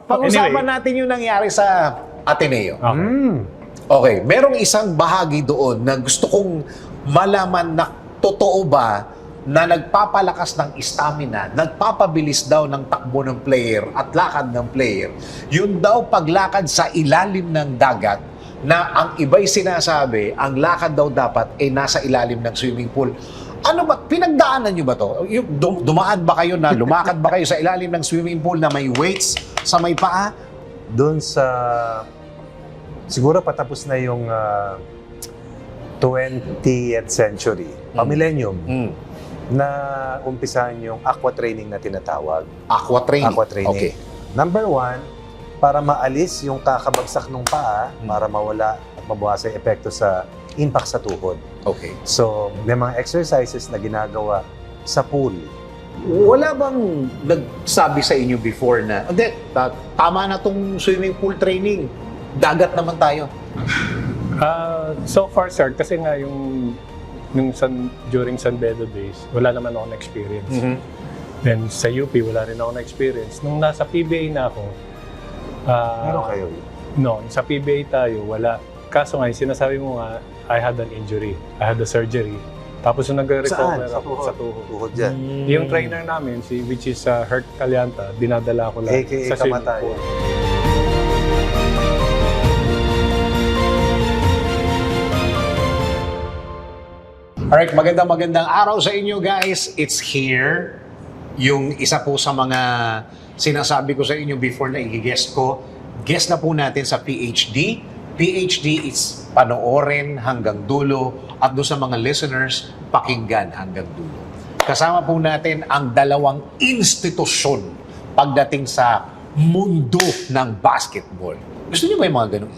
Pag-usapan natin yung nangyari sa Ateneo. Okay, merong isang bahagi doon na gusto kong malaman na totoo ba na nagpapalakas ng stamina, nagpapabilis daw ng takbo ng player at lakad ng player. Yun daw paglakad sa ilalim ng dagat na ang iba'y sinasabi, ang lakad daw dapat ay nasa ilalim ng swimming pool. Ano ba, pinagdaanan nyo ba to? Dumaan ba kayo na, lumakad ba kayo sa ilalim ng swimming pool na may weights sa may paa? Doon sa, siguro patapos na yung 20th century, millennium, na umpisahan yung aqua training na tinatawag. Aqua training? Aqua training. Okay. Number one, para maalis yung kakabagsak ng paa, para mawala at mabawasan yung epekto sa impact sa tuhod. Okay. So, may mga exercises na ginagawa sa pool. Wala bang nagsabi sa inyo before na, hindi, tama na tong swimming pool training, dagat naman tayo? So far, sir, kasi nga during San Beda days, wala naman akong experience. Then sa UP, wala rin akong experience. Nung nasa PBA na ako, Meron kayo? no, sa PBA tayo, wala. Kaso nga, yung sinasabi mo nga, I had an injury. I had a surgery. Tapos nung nag-recover ako sa tuhod. Tuhod dyan. Yung trainer namin, which is Herc Calianta, dinadala ko lang AKA sa swimming Kamatay. pool. Alright, magandang araw sa inyo guys. It's here. Yung isa po sa mga sinasabi ko sa inyo before na i-guest ko. Guest na po natin sa PhD. PhD is panoorin hanggang dulo at doon sa mga listeners, pakinggan hanggang dulo. Kasama po natin ang dalawang institusyon pagdating sa mundo ng basketball. Gusto niyo ba yung mga ganun?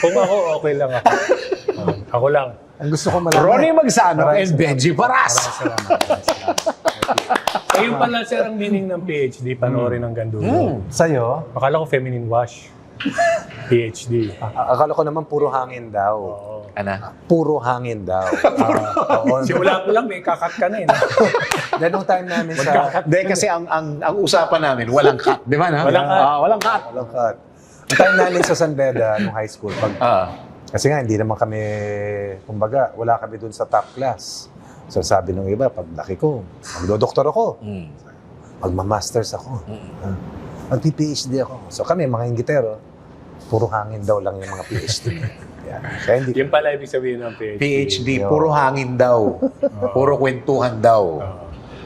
Kung ako, okay lang ako. Ako lang. Ang gusto ko malaman. Ronnie Magsano Maraming and Benji Paras. Ayun pala, sir, ang meaning ng PhD, panoorin hanggang dulo. Sa'yo, Akala ko feminine wash. PhD. akala ko naman puro hangin daw. Ano? Puro hangin daw. Oo. Simula ko lang, may kakat ka na eh. Then, nung time namin sa... Hindi, kasi ang usapan namin, walang cut. Di ba na? Walang cut. Walang cut. Walang cut. Ang time namin sa San Beda, nung high school, kasi nga, hindi naman kami, kumbaga, wala kami dun sa top class. So, sabi nung iba, pag laki ko, magdodoktor ako. Magmamasters ako. Mag-PhD ako. So, kami, mga inggitero, puro hangin daw lang yung mga PhD. Yan. Kaya hindi Yung pala ibig sabihin ng PhD. PhD, puro hangin daw. Puro kwentuhan daw.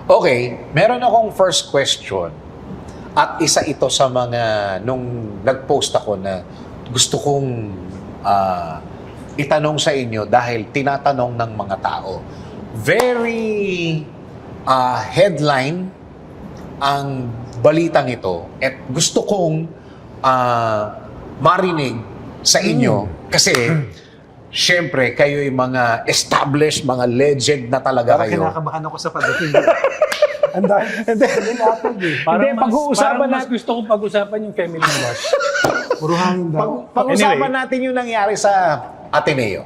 Okay, meron akong first question. At isa ito sa mga, nung nag-post ako na gusto kong itanong sa inyo dahil tinatanong ng mga tao. Very headline ang balitang ito at gusto kong marinig sa inyo kasi syempre kayo'y mga established, mga legend na talaga Parang kayo. kinakabahan ako sa pagdating. Ang dahil, Parang Hindi, pag-uusapan mas gusto kong pag-usapan yung feminine wash. puro hangin daw. Pag-usapan natin yung nangyari sa Ateneo.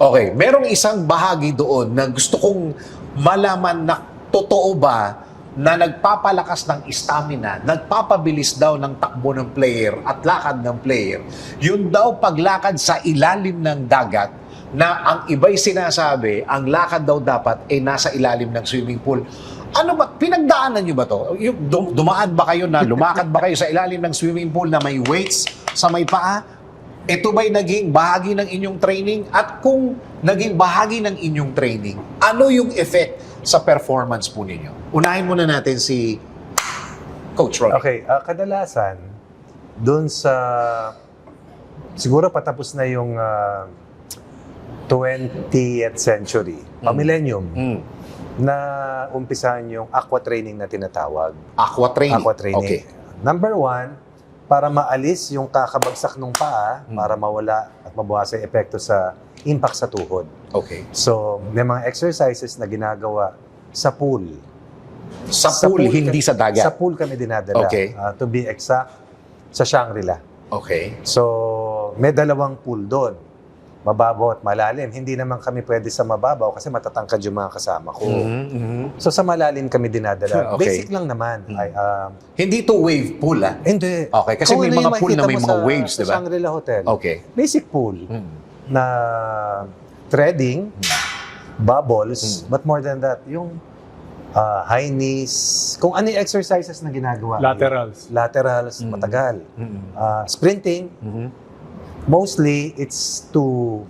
Okay, merong isang bahagi doon na gusto kong malaman na totoo ba na nagpapalakas ng stamina, nagpapabilis daw ng takbo ng player at lakad ng player. Yun daw paglakad sa ilalim ng dagat na ang iba'y sinasabi, ang lakad daw dapat ay nasa ilalim ng swimming pool. Ano ba, pinagdaanan nyo ba to? Dumaan ba kayo na, lumakad ba kayo sa ilalim ng swimming pool na may weights sa may paa? Ito ba'y naging bahagi ng inyong training? At kung naging bahagi ng inyong training, ano yung effect sa performance po ninyo? Unahin muna natin si Coach Ronnie. Okay, kadalasan, doon sa, siguro patapos na yung 20th century, millennium, na umpisahan yung aqua training na tinatawag. Aqua training. Aqua training. Okay. Number one, para maalis yung kakabagsak ng paa, para mawala at mabawasan yung epekto sa impact sa tuhod. Okay. So, may mga exercises na ginagawa sa pool. Sa pool, hindi sa dagat. Sa pool kami dinadala. Okay. To be exact, sa Shangri-La. Okay. So, may dalawang pool doon. mababaw at malalim. Hindi naman kami pwede sa mababaw kasi matatangkad yung mga kasama ko. So sa malalim kami dinadala. Okay. Basic lang naman. Hindi to wave pool, ah? Hindi. Okay, kasi Kung may ano mga yung pool na makikita may mo mga sa- waves, sa di ba? Shangri-La Hotel. Okay. Basic pool na threading, bubbles, but more than that, yung high knees, kung ano yung exercises na ginagawa. Laterals. Laterals, matagal. Sprinting, mostly it's to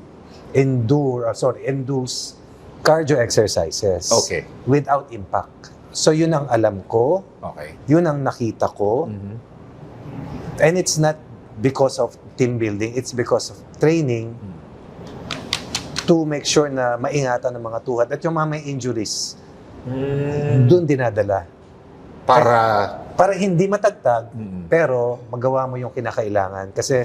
induce cardio exercises Okay. without impact. So yun ang alam ko, Okay. yun ang nakita ko, and it's not because of team building, it's because of training to make sure na maingatan ng mga tuhod at yung mga may injuries, doon dinadala. Para hindi matagtag, pero magawa mo yung kinakailangan. Kasi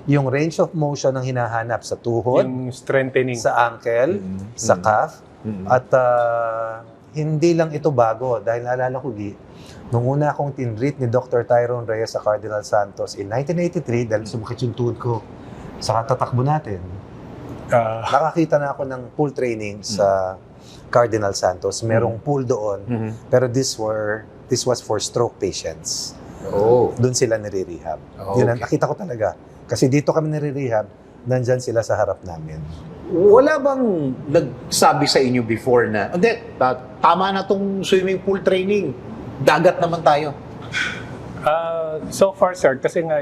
yung range of motion ang hinahanap sa tuhod, Yung strengthening. sa ankle, sa calf, at hindi lang ito bago. Dahil naalala ko, Gi, nung una akong tinreat ni Dr. Tyrone Reyes sa Cardinal Santos in 1983, dahil sumakit yung tuhod ko sa katatakbo natin, nakakita na ako ng pool training sa Cardinal Santos. Merong pool doon, pero this was for stroke patients. Oh. Doon sila nire-rehab. Oh, Yun ang okay. nakita ko talaga. Kasi dito kami nire-rehab, nandyan sila sa harap namin. Wala bang nagsabi sa inyo before na, hindi, tama na tong swimming pool training. Dagat naman tayo. So far, sir, kasi nga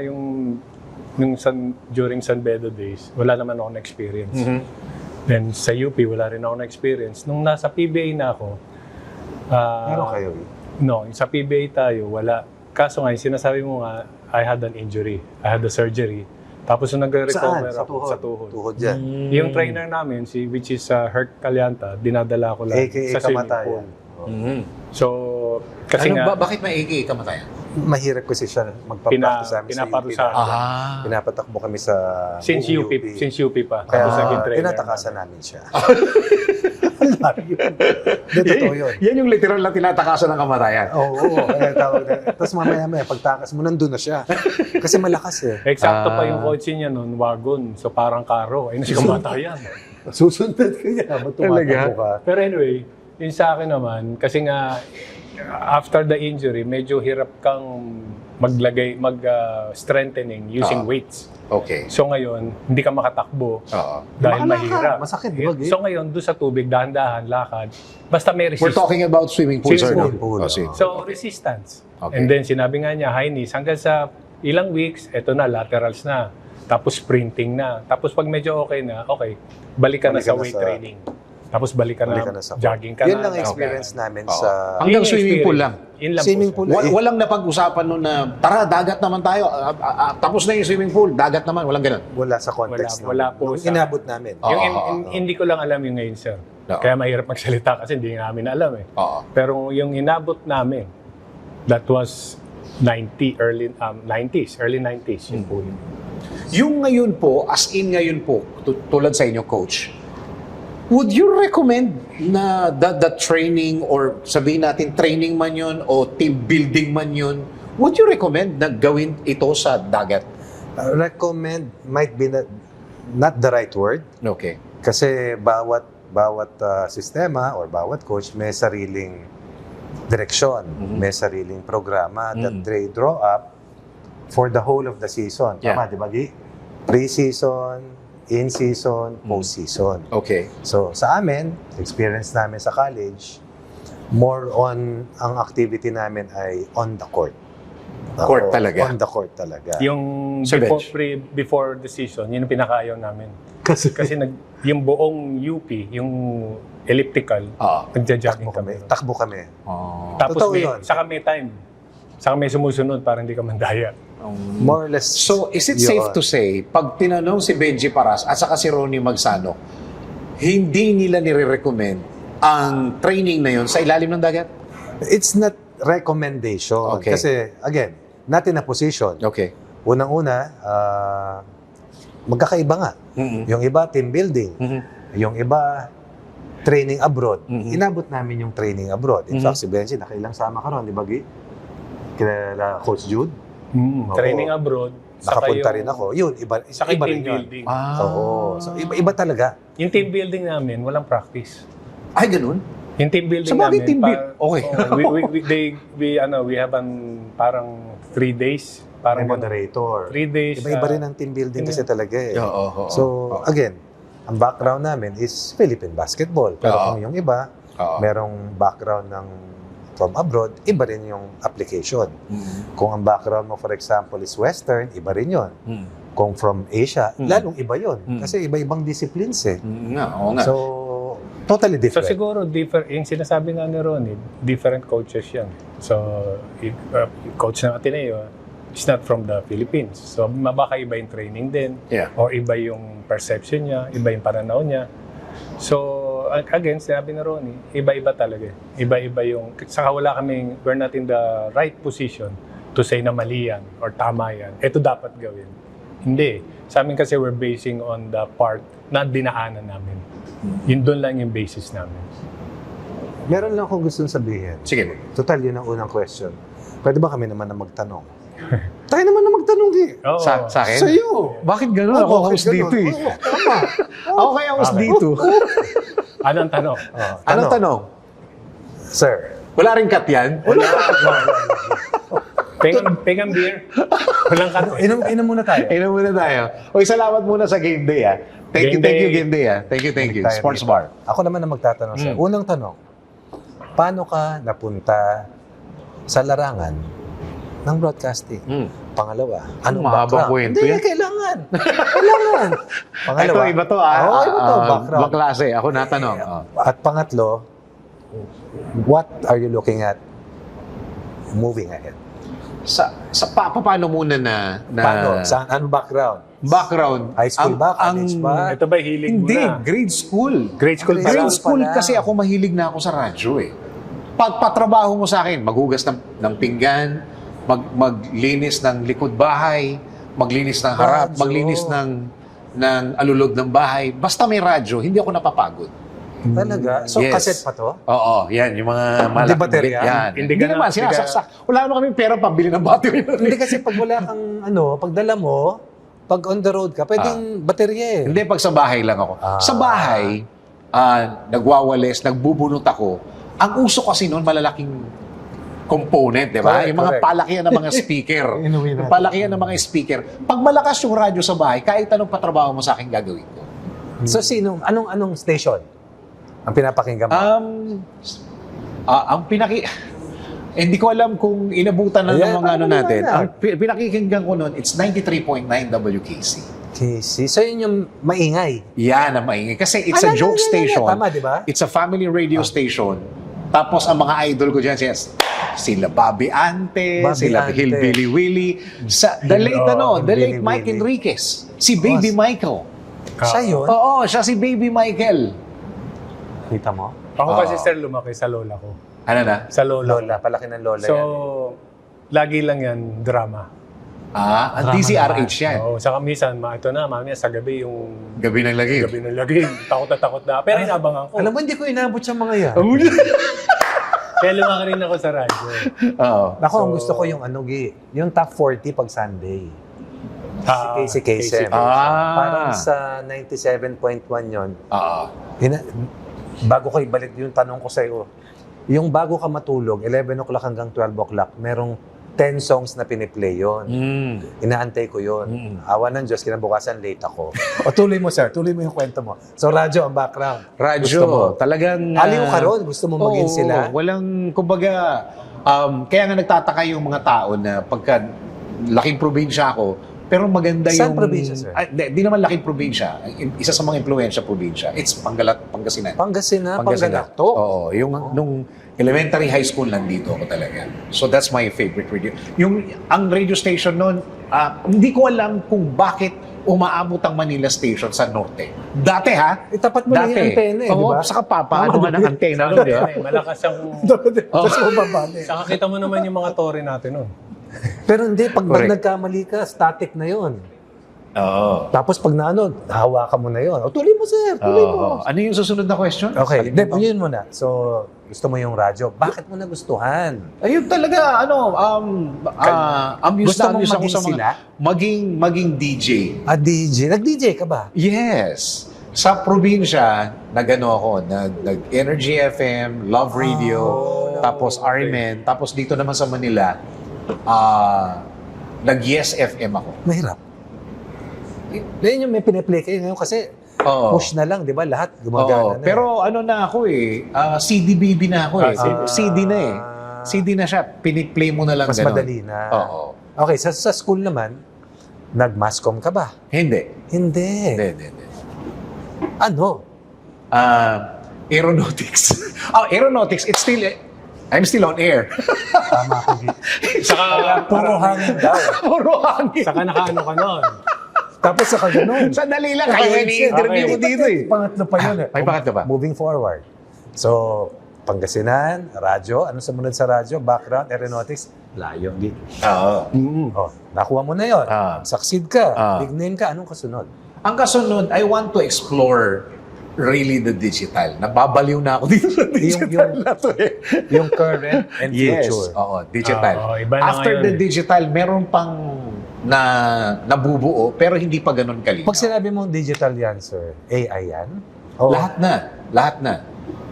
during San Bedo days, wala naman ako na-experience. Then sa UP, wala rin ako na-experience. Nung nasa PBA na ako, Meron kayo? no, sa PBA tayo, wala. Kaso nga, yung sinasabi mo nga, I had an injury. I had a surgery. Tapos nung nag-recover Saan? ako sa tuhod. Tuhod dyan. Yung trainer namin, which is Herc Calianta, dinadala ko lang AKA sa swimming kamatayan. pool. So, kasi nga, Bakit may AKA kamatayan? Mahirap kasi siya magpa-practice sa amin sa UP. pinaparusahan. Pinapatakbo kami sa Since buong UP pa. Kaya Tapos naging trainer. tinatakasan namin siya. Hindi, totoo yun. Yan yung literal na tinatakasan ng kamatayan. Oo, kaya tawag na. Tapos mamaya, pagtakas mo, nandun na siya. Kasi malakas eh. Eksakto pa yung kotse niya noon, wagon. So parang karo. Ay, nasi kamatayan. Susundan ka niya. Ba't tumatakbo ka? Pero anyway, yun sa akin naman, kasi nga, after the injury, medyo hirap kang mag-strengthening using weights. Okay. So ngayon, hindi ka makatakbo Oo. dahil Makalakad. mahirap. Masakit, di ba, Gay? So ngayon, doon sa tubig, dahan-dahan, lakad, basta may We're resistance. talking about swimming pool, sir. Swimming no? pool. Oh, sige. So, resistance. Okay. And then, sinabi nga niya, high knees. Hanggang sa ilang weeks, eto na, laterals na. Tapos, sprinting na. Tapos, pag medyo okay na, okay, balik ka na Balik sa ka na weight sa- training. Tapos, balik ka Balik na, ka na sa jogging ka Yun na. lang ang experience namin Oo. sa... Hanggang Yun yung swimming pool lang. Yun lang Swimming po, pool. sir. Walang napag-usapan nun na, tara, dagat naman tayo. Tapos na yung swimming pool, dagat naman. Walang ganun. Wala sa context. Wala po Nung sa- inabot namin. Hindi ko lang alam yung ngayon, sir. Oo. Kaya mahirap magsalita kasi hindi namin alam eh. Oo. Pero yung inabot namin, that was early 90s, yun po yun. Yung ngayon po, as in ngayon po, tulad sa inyo, coach, would you recommend na the training or sabihin natin training man yun o team building man yun, would you recommend na gawin ito sa dagat? Recommend might be not the right word. Okay. Kasi bawat sistema or bawat coach may sariling direksyon, may sariling programa that they draw up for the whole of the season. Yeah. Tama, di ba, Gi? Pre-season, in-season, post-season. Okay. So, sa amin, experience namin sa college, more on, ang activity namin ay on the court. Court talaga? On the court talaga. Yung Sa bench. before the season, yun ang pinakaayaw namin. Kasi Yung buong UP, yung elliptical, Oo. nagja-jogging kami. takbo kami. Tapos Totoo may, yun. saka may time. Saka may sumusunod para hindi ka mandaya. More or less. So, is it safe to say, pag tinanong si Benji Paras at saka si Ronnie Magsano, hindi nila nire-recommend ang training na yun sa ilalim ng dagat? It's not recommendation. Okay. Kasi, again, not in a position. Okay. Unang-una, magkakaiba nga. Yung iba, team building. Yung iba, training abroad. Inabot namin yung training abroad. In fact, si Benji, nakailang sama ka ron, di ba, Gi? Kila Coach Jude. Training abroad. saka Nakapunta yung- rin ako. Yun, Saka iba yung rin team yun. building. Oo. So, iba talaga. Yung team building namin, walang practice. Ay, ganun? Yung team building Sa bagay, namin, team build- okay. we have parang 3 days. May Parang ganun. moderator. 3 days. Iba-iba rin ang team building kasi talaga eh. Oo. So, again, ang background namin is Philippine basketball. Pero Oo. kung yung iba, Oo. merong background ng from abroad, iba rin yung application. Mm. Kung ang background mo, for example, is Western, iba rin yun. Mm. Kung from Asia, lalong iba yun. Mm. Kasi iba-ibang disciplines eh. Nga, oo nga. So, totally So different. siguro, yung sinasabi nga ni Ronnie, different coaches yan. So, coach ng Ateneo is not from the Philippines. So, baka iba yung training din. Yeah. O iba yung perception niya, iba yung pananaw niya. So, again, sinabi ni Ronnie, iba-iba talaga. Iba-iba yung, saka we're not in the right position to say na mali yan or tama yan. Ito dapat gawin. Hindi. Sa amin kasi we're basing on the part na dinaanan namin. Yun doon lang yung basis namin. Meron lang akong gustong sabihin. Sige. Total, yun ang unang question. Pwede ba kami naman na magtanong? Tayo naman na magtanong eh. Oo. Sa akin? Sa'yo. Bakit ganun? Oh, Ako bakit host dito ganun? eh. Oo, tama. Ako kaya host Okay. dito. Anong tanong? Anong tanong? Sir. Wala rin cut yan? Pengang beer? Walang kato. Inom muna tayo. Inom muna tayo. Uy, salamat muna sa game day ah. Thank you, game day ah. Thank you. Tayo Sports dito. bar. Ako naman na magtatanong sir. Unang tanong, paano ka napunta sa larangan ng broadcasting? Pangalawa, anong Mahabang background? kwento Hindi, yan. kailangan. Kailangan. Pangalawa, Ito, iba to ah. Oo, iba to, background. Ibang klase. Ako natanong. Oh. At pangatlo, what are you looking at moving ahead? Paano muna na Paano? Saan? Anong background? background? High school ba? College ba? Ito ba hilig mo Hindi, na? grade school. Grade school pa Grade lang. Grade school pala. kasi ako mahilig na ako sa radyo eh. Pagpatrabaho mo sa akin, maghugas ng pinggan, maglinis ng likod bahay, maglinis ng harap, Radyo. maglinis ng alulod ng bahay. Basta may radyo, hindi ako napapagod. Talaga? So, Yes. cassette pa to? Oo, yan, yung mga Hindi baterya? Yan. Hindi Hindi ka naman, na- hindi ka- sinasaksak. Wala naman kami pera pambili ng battery. Hindi kasi pag wala kang, pagdala mo, pag on the road ka, pwedeng baterya eh. Hindi, pag sa bahay lang ako. Sa bahay, nagwawalis, nagbubunot ako. Ang uso kasi noon, malalaking component, di ba? Correct, Yung mga correct. palakihan ng mga speaker. Inuwi natin. Yung palakihan ng mga speaker. Pag malakas yung radyo sa bahay, kahit anong patrabaho mo sa akin gagawin ko. So, anong station ang pinapakinggan mo? Ang hindi ko alam kung inabutan na ng Ayan, mga paano natin. maliwanag? Ang pinakikinggan ko noon, it's 93.9 WKC. Casey. So, yun yung maingay. Yan ang maingay. Kasi it's a joke station. Tama, di ba? It's a family radio station. Tapos ang mga idol ko dyan, sila Bobby Ante, Bobby sila Ante. Hillbilly Willie, the late the late Hillbilly Mike Willie. Enriquez, si Baby Michael. Siya yun? Oo, siya si Baby Michael. Kita mo? Ako kasi sir, lumaki sa lola ko. Ano na? Sa lola. Lola, palaki ng lola So, yan. lagi lang yan drama. Ang Drama DZRH yan. Oo, saka minsan, ito na, mamaya sa gabi yung Gabi ng lagim. gabi ng laging. Takot na. Pero inabangan ko. Alam mo, hindi ko inabot sa mga yan. Kaya lumaki rin ako sa radyo. Oo. Ako, ang gusto ko yung yung top 40 pag Sunday. Si Casey. Ah. Parang sa 97.1 yon. Oo. Bago ko ibalik yung tanong ko sa'yo, yung bago ka matulog, 11 o'clock hanggang 12 o'clock, merong 10 songs na piniplay yon. Inaantay ko yon. Awa ng Diyos, kinabukasan late ako. O tuloy mo, sir. Tuloy mo yung kwento mo. So, radyo ang background. Radyo, Gusto mo. talagang... Aliw ka ron? Gusto mo maging oo, sila? Walang, kumbaga, kaya nga nagtataka yung mga tao na pagka laking probinsya ako, pero maganda Saan yung... probinsya, sir? Di naman laking probinsya. Isa sa mga impluensya probinsya. It's Pangasinan. Pangasinan, Panganakto. Oo. Nung elementary high school nandito ako talaga. So that's my favorite radio. Ang radio station noon, hindi ko alam kung bakit umaabot ang Manila Station sa norte. Dati ha? Itapat mo lang yung antena eh, di Oo, ba? saka papaano nga ng antena. Ano din, malakas ang... Tapos mababali. Saka kita mo naman yung mga tore natin nun. Pero hindi, pag Correct. nagkamali ka, static na yon. Oo. Tapos pag naano, hawakan mo na yun. O, tuloy mo, sir. Tuloy mo. Ano yung susunod na question? Okay, yun muna. So, gusto mo yung radyo. Bakit mo nagustuhan? Ayun talaga, amuse Gusto na mong amuse ako maging sa mga... sila? Maging DJ. DJ. Nag-DJ ka ba? Yes. Sa probinsya, nag-Energy FM, Love Radio, tapos RMN, tapos dito naman sa Manila, nag-Yes FM ako. Mahirap. Yan yung may piniplay kayo ngayon kasi Oo. push na lang, di ba? Lahat gumagana na. Pero na ako CD baby na ako eh. Ah, CD na eh. CD na siya, piniplay mo na lang mas ganun. madali na. Oo. Okay, sa school naman, nag-masscom ka ba? Hindi. Hindi. Hindi. Ano? Aeronautics. Aeronautics, I'm still on air. Tama ko. Saka, Puro hangin daw. Puro hangin. saka nakaano ka nun. Tapos sa ganun. Sandali lang, kayo ini-interview ko dito eh. Pangatlo pa yun eh. Ay, pangatlo ba? Moving forward. So, Pangasinan, radyo. Ano sumunod sa radyo? Background, aeronautics. Layo. Oo. Oh, nakuha mo na yun. Succeed ka. Big name ka. Anong kasunod? Ang kasunod, I want to explore really the digital. Nababaliw na ako dito sa digital na to eh. Yung current and future. Oo, digital. Oo, iba na After ngayon the eh. digital, meron pang nabubuo pero hindi pa ganun kalinaw. Pag sinabi mong digital yan, sir, AI yan? Oh. Lahat na.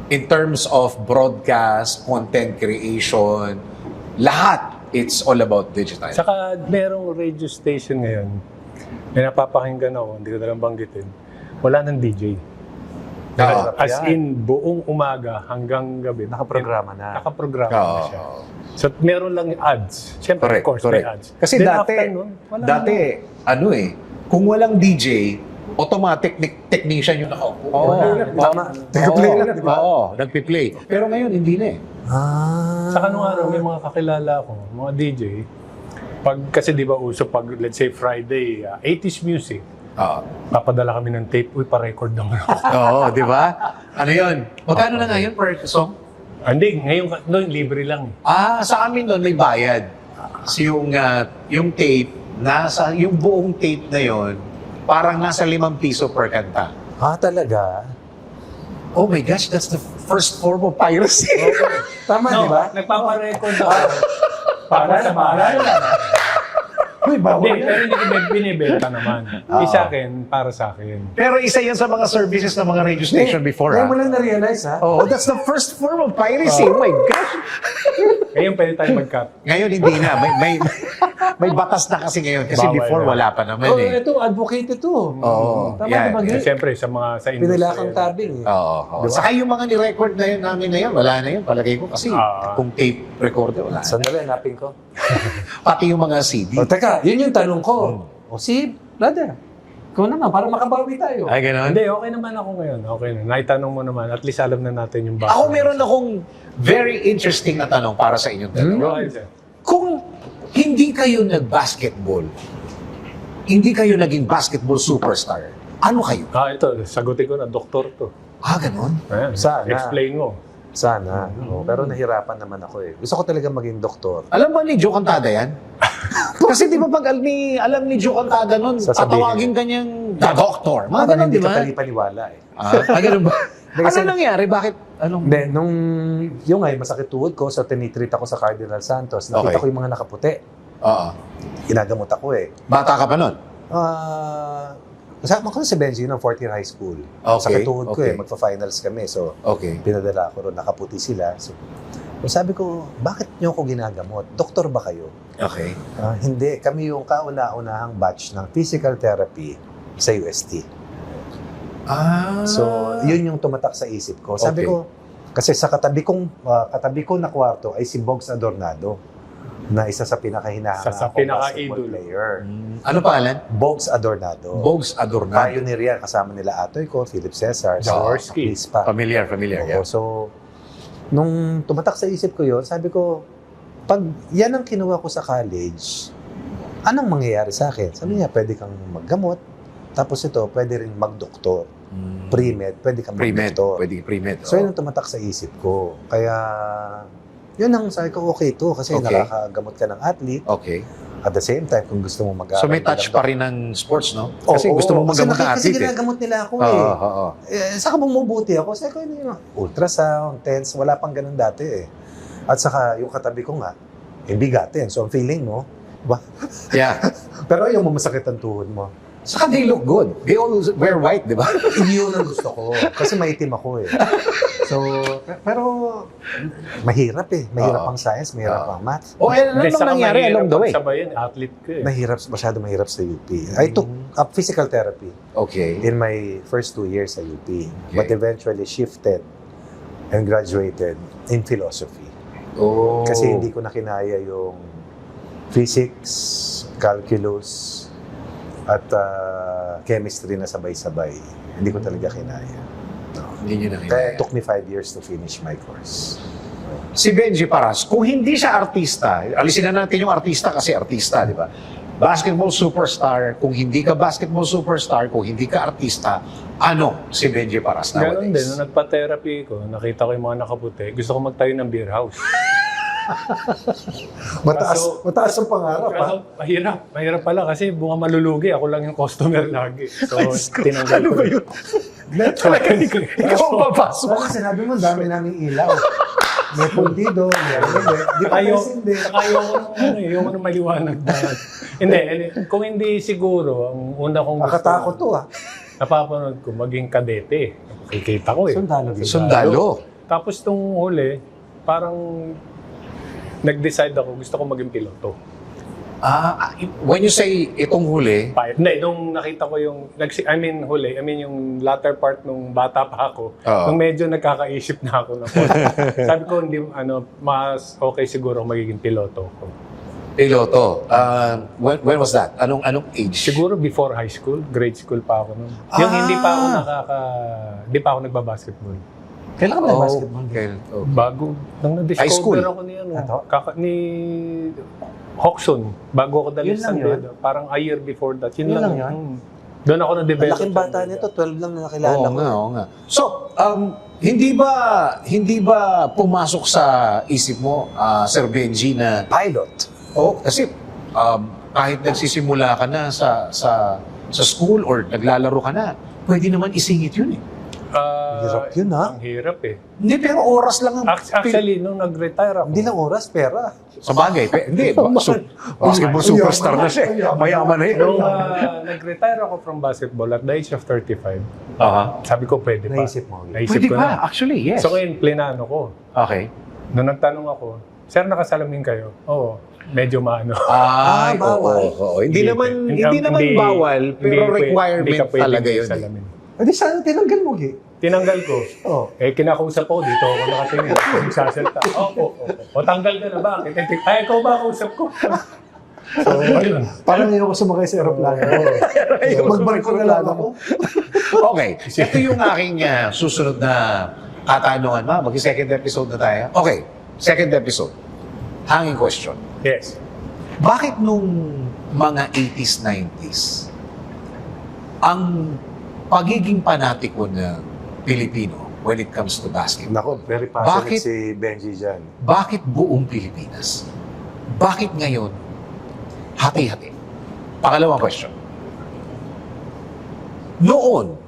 In terms of broadcast, content creation, lahat, it's all about digital. Saka merong radio station ngayon, may napapakinggan ako, hindi ko na lang banggitin, wala ng DJ. Oo. As in, buong umaga hanggang gabi. Nakaprograma na. Nakaprograma na siya. So, meron lang yung ads. Siyempre, of course, may ads. Kasi Then dati, after nun, wala na. kung walang DJ, automatic technician yung nakaupo. Tama. Nag-play na, di ba? Oo, nagpi-play. Pero ngayon, hindi na eh. Saka nung araw, may mga kakilala ko, mga DJ, kasi di ba uso pag, let's say Friday, 80s music, papadala kami ng tape, pa-record naman ako. Oo, di ba? Ano yun? Magkano na ngayon per song? Hindi, ngayon libre lang. Sa amin doon may bayad. So yung tape, yung buong tape na yon, parang nasa 5 piso per kanta. Talaga? Oh my gosh, that's the first form of piracy. Tama, di ba? Nagpaparecord ako. Para sa bahala lang. Uy, bawal Hindi, pero hindi ko binibenta naman. Sa akin, para sa akin. Pero isa yan sa mga services ng mga radio station before. Ngayon mo lang na-realize, ha? Oh, that's the first form of piracy. Oh my gosh. Ngayon pwede tayo mag-cut. Ngayon hindi na. May batas na kasi ngayon. Kasi Bawal before na. wala pa naman eh. Ito, advocate ito. Oo. Tama Yan. ba Eh, yun? Siyempre, sa industry. Pinilakang tabing. Oo. Saka yung mga ni-record na yun namin na yun, wala na yun. Palagay ko kasi kung tape recorder, wala na. Sandali, hanapin ko. Pati yung mga CD. Teka, yun yung tanong ko. Si brother, ikaw naman, para makabawi tayo. Ay, gano'n? Hindi, okay naman ako ngayon. Okay na. Naitanong mo naman. At least alam na natin yung background. Ako meron akong very interesting na tanong para sa inyong dalawa. Go ahead, sir. Kung hindi kayo nag-basketball, hindi kayo naging basketball superstar, ano kayo? Ito, sagutin ko na, doktor to. Gano'n? Ayan, Sana. explain mo. Sana. Pero nahirapan naman ako eh. Gusto ko talaga maging doktor. Alam ba ni Joe Cantada yan? Kasi di ba pag alam ni Joe Cantada nun, tatawagin kanyang doktor. Mga Parang ganun, hindi di ba? ka paniwala eh. Ganun ba? Kasi- Ano nangyari? Bakit? Hindi, yung ngayon, masakit tuhod ko, so tinitreat ako sa Cardinal Santos. Nakita Okay. ko yung mga nakaputi. Oo. Ginagamot ako eh. Bata ka pa nun? Kasama ko na si Benji ng 4th year high school. Okay, Sakit tuhod ko okay. eh, magpa-finals kami. So, Okay. pinadala ko ron, nakaputi sila. So sabi ko, bakit nyo ako ginagamot? Doktor ba kayo? Okay. Hindi, kami yung kauna-unahang batch ng physical therapy sa UST. So, yun yung tumatak sa isip ko. Sabi Okay. ko, kasi sa katabi ko na kwarto ay si Bogs Adornado na isa sa pinakahinahangang Sa basketball pinaka-idol. player. Ano pangalan? Bogs Adornado. Bogs Adornado. Pioneer yan. Kasama nila Atoy ko, Philip Cesar, Jaworski. Pa. Familiar, Oo, so, nung tumatak sa isip ko yun, sabi ko, pag yan ang kinuha ko sa college, anong mangyayari sa akin? Sabi niya, pwede kang maggamot, tapos ito, pwede rin magdoktor. Pre-med, pwede kang Pre-med. magdoktor. Pwede pre-med. So, yun ang tumatak sa isip ko. Kaya, yun ang sabi ko, okay to, kasi Okay. nakakagamot ka ng athlete. Okay. At the same time, kung gusto mo mag-aaral. So may touch pa rin ng sports, no? Oo, Kasi gusto mo kasi magamot na Kasi athlete eh. ginagamot nila ako Oo, eh. oo. Saka bumubuti ako. Sabi ko, ultrasound, TENS, wala pang ganun dati eh. At saka yung katabi ko nga, bigatin. So ang feeling mo, ba? Yeah. Pero yung masakit ang tuhod mo. Saka they look good. They all wear white, di ba? Yun ang gusto ko. Kasi maitim ako eh. So, pero mahirap eh. Mahirap ang science, mahirap ang math. O ano Hindi, saka nangyari mahirap along the way? pagsabayan, athlete ko eh. Masyado mahirap sa UP. I took up physical therapy Okay. in my first 2 years sa UP. But eventually shifted and graduated in philosophy. Oh. Kasi hindi ko na kinaya yung physics, calculus, at chemistry na sabay-sabay. Hindi ko talaga kinaya. Hindi nyo na Kaya kinaya. it took me 5 years to finish my course. Si Benji Paras, kung hindi siya artista, alisin na natin yung artista kasi artista, di ba? Basketball superstar, kung hindi ka basketball superstar, kung hindi ka artista, ano si Benji Paras Ganon din, nowadays? nung nagpa-therapy ko, nakita ko yung mga nakaputi, gusto ko magtayo ng beer house. Mataas ang pangarap, ha? Kaso, mahirap pala kasi bunga malulugi, ako lang yung customer lagi. So, tinanggal Ano ko. ba yun? Talaga, ikaw ang papasok. Kasi sinabi mo, dami namin ilaw. May pundido, may di pa Ayaw, kasi hindi. saka yung maliwanag na. Hindi, kung hindi siguro, ang una kong gusto, Nakatakot to, ha? napapanood ko, maging kadete. Nakikita ko eh. Sundalo. Sundalo. Tapos nung huli, parang nag-decide ako, gusto ko maging piloto. When you say itong huli, Hindi, nung nakita ko yung, yung latter part nung bata pa ako, Oo. nung medyo nagkakaisip na ako ng sabi ko, hindi, mas okay siguro magiging piloto ko. piloto, when was that? Anong age? Siguro before high school, grade school pa ako nun. Yung hindi pa ako nagbabasketball. Kailan ka ba nag-basketball? Okay. Oh. Bago, nung High school? na-discover ako Ato? ni Hoxon, bago ako dali Yun sa lang San yun? Pedro. Parang a year before that. Yun lang yun? Doon ako na-develop. Laking bata nito, 12 lang na nakilala Oo ko. nga, oo nga. So, hindi ba pumasok sa isip mo, Sir Benji, na Pilot. kasi kahit nagsisimula ka na sa school or naglalaro ka na, pwede naman isingit yun eh. Hirap yun, ha? Ang hirap eh. Hindi, pero oras lang ang... Actually, nung nag-retire ako, Hindi lang oras, pera. Sa bagay, hindi. Basketball superstar na siya. Mayaman na yun. nung nag-retire ako from basketball at the age of 35, sabi ko pwede pa. Naisip mo. Naisip Pwede ko pa, na. actually, yes. So ngayon, plinano ko. Okay. Nung nagtanong ako, Sir, nakasalamin kayo? Oo. Medyo maano. Ay, bawal. oo. Hindi naman bawal, pero requirement talaga yun. Salamin. Hindi, sana tinanggal mo, Gi. Tinanggal ko. Oh. Kinakausap ko, dito ako nakatingin. Nagsasalita. O, tanggal ka na ba? Ay, ikaw ba kausap ko? So, ayun. Parang hindi ako sumakay sa aeroplano. Magbarko na lang ako. Okay. Ito yung aking susunod na katanungan, ma. Mag-second episode na tayo. Okay. Second episode. Hanging question. Yes. Bakit nung mga 80s, 90s, ang pagiging panatiko na Pilipino when it comes to basketball, Nako, very passionate Bakit? si Benji dyan. bakit buong Pilipinas? Bakit ngayon hati-hati? Pangalawang question. Noon,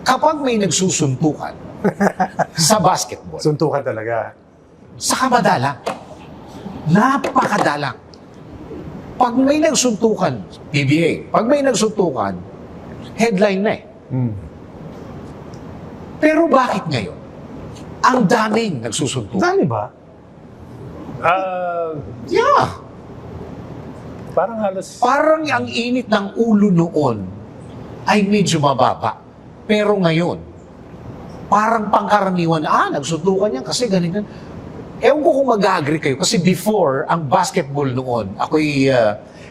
kapag may nagsusuntukan sa basketball, Suntukan talaga. sa kamadalang, napakadalang. Pag may nagsuntukan, PBA, pag may nagsuntukan, headline na eh. Pero bakit ngayon? Ang daming nagsusuntukan. Dami ba? Yeah. Parang halos... Parang ang init ng ulo noon ay medyo mababa. Pero ngayon, parang pangkaraniwan, nagsuntukan yan kasi ganito. Ewan ko kung mag-agree kayo. Kasi before, ang basketball noon, ako'y...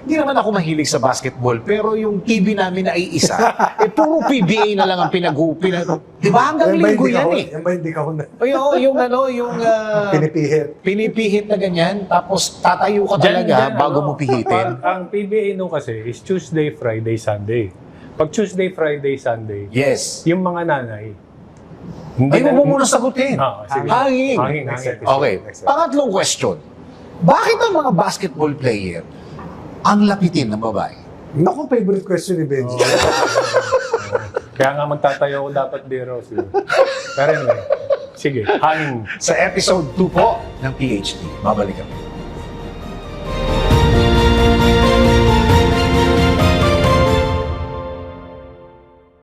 hindi naman ako mahilig sa basketball, pero yung TV namin ay isa. Puro PBA na lang ang Di ba? Hanggang linggo yan eh. Yan ba hindi ka na Yung pinipihit? pinipihit na ganyan, tapos tatayo ka Dyan, talaga bago mo pihitin. Ang PBA nung kasi is Tuesday, Friday, Sunday. Pag Tuesday, Friday, Sunday, Yes. yung mga nanay, Ay, huwag mo muna sagutin. Sige. Hanging. Hanging. Okay. Pangatlong question. Bakit ang mga basketball player ang lapitin ng babae? Naku, favorite question ni Benji. Kaya nga magtatayo ko dapat biro. Pero anyway, sige, hangin. Sa episode 2 po ng PhD, babalik kami.